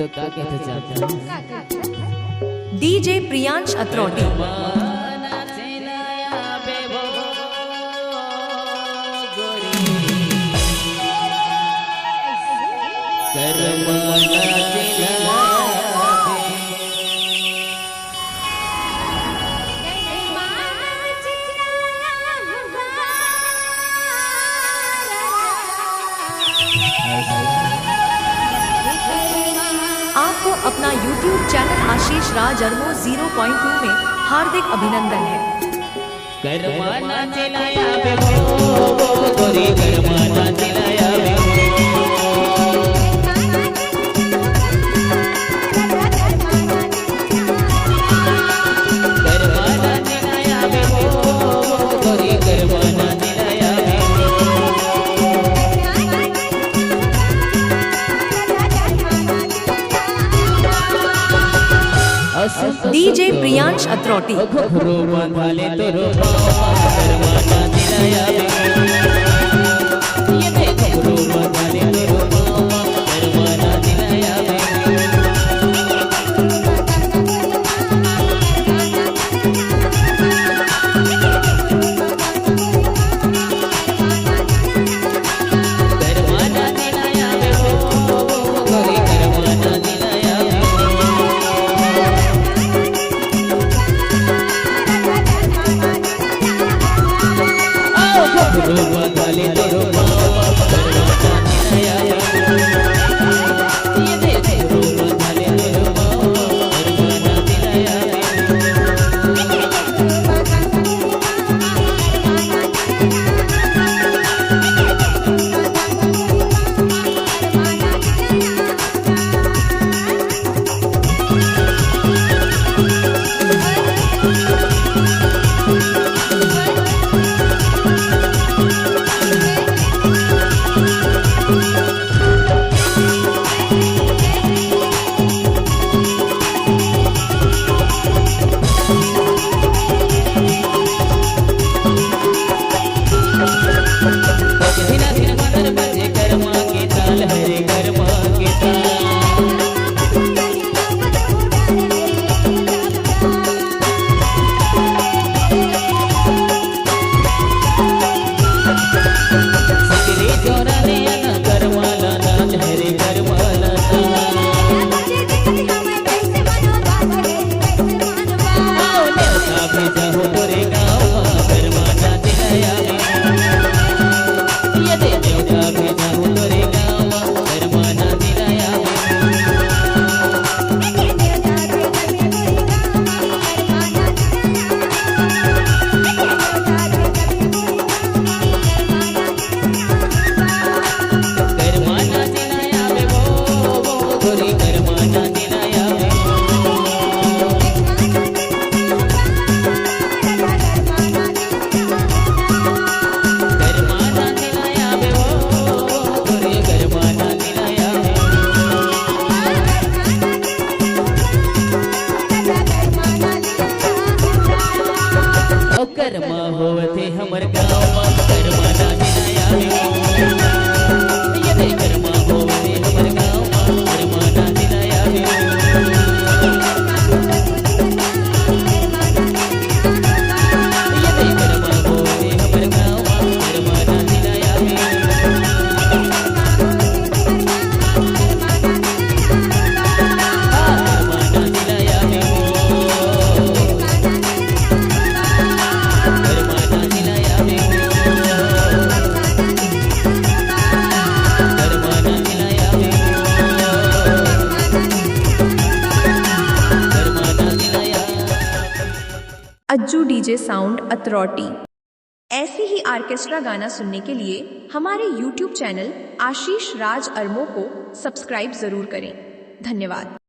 तो का कहते चाचा डीजे प्रियांश अत्रोटी आपको अपना YouTube चैनल आशीष राज अरमो 0.2 में हार्दिक अभिनंदन है। करमाना चिलाया बे वो गोरी करमाना चिलाया बे करमाना चिलाया बे वो गोरी करमाना चिलाया बे डीजे प्रियांश अत्रोटी रो बांधाले तो रो करमाना चिलाया बे ये देखो रो बांधाले तो रो करमाना चिलाया बे करमाना चिलाया बे वो गोरी करमाना चिलाया बे रो बांधाले तो रो करमाना चिलाया बे ये देखो रो बांधाले तो रो करमाना चिलाया धीना धीना मदर बजे कर्मा के ताल हरे कर्मा के ताल सिगरे जोरा ने आना करमाला नाच हरे करमाला नाच भेजा हो तोरे गाँव करमाना चिलाया ये देवता भेजा हो तोरे गाँव करमाना चिलाया करमाना चिलाया बे वो गोरी करमाना चिलाया बे करमाना चिलाया बे वो गोरी करमाना चिलाया बे ओ कर्मा होवते हमर गाँव करमाना चिलाया बे ये दे कर्मा होवते हमर गाँव करमाना चिलाया बे ये दे कर्मा होवते हमर गाँव करमाना चिलाया बे करमाना चिलाया बे करमाना चिलाया बे करमाना चिलाया बे करमाना चिलाया अज्जू डीजे साउंड अत्रोटी। ऐसे ही ऑर्केस्ट्रा गाना सुनने के लिए हमारे YouTube चैनल आशीष राज अरमो को सब्सक्राइब जरूर करें। धन्यवाद।